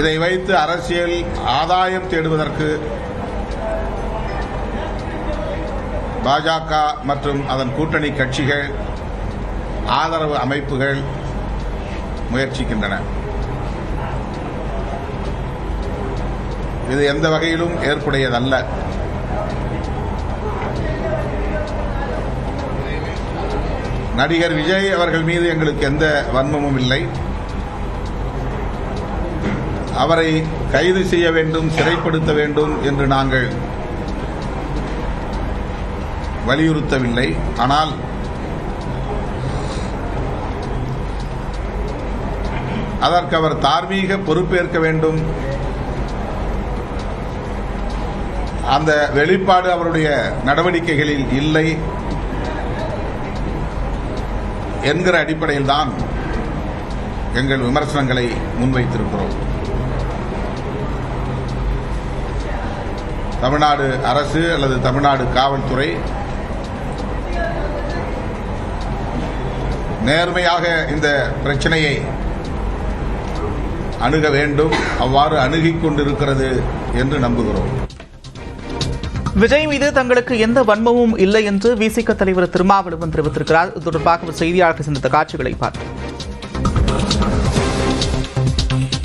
இதை வைத்து அரசியல் ஆதாயம் தேடுவதற்கு பாஜக மற்றும் அதன் கூட்டணி கட்சிகள், ஆதரவு அமைப்புகள் முயற்சிக்கின்றன. இது எந்த வகையிலும் ஏற்புடையதல்ல. நடிகர் விஜய் அவர்கள் மீது எங்களுக்கு எந்த வன்மமும் இல்லை. அவரை கைது செய்ய வேண்டும், சிறைப்படுத்த வேண்டும் என்று நாங்கள் வலியுறுத்தவில்லை. ஆனால் அதற்கு அவர் தார்மீக பொறுப்பேற்க வேண்டும். அந்த வெளிப்பாடு அவருடைய நடவடிக்கைகளில் இல்லை என்கிற அடிப்படையில் தான் எங்கள் விமர்சனங்களை முன்வைத்திருக்கிறோம். தமிழ்நாடு அரசு அல்லது தமிழ்நாடு காவல்துறை நேர்மையாக இந்த பிரச்சனையை அணுக வேண்டும். அவ்வாறு அணுகிக் கொண்டிருக்கிறது என்று நம்புகிறோம். விஜய் மீது தங்களுக்கு எந்த வன்மமும் இல்லை என்று விசிக தலைவர் திருமாவளவன் தெரிவித்திருக்கிறார். இது தொடர்பாக செய்தியாளர்கள் சந்தித்த காட்சிகளை பார்த்தோம்.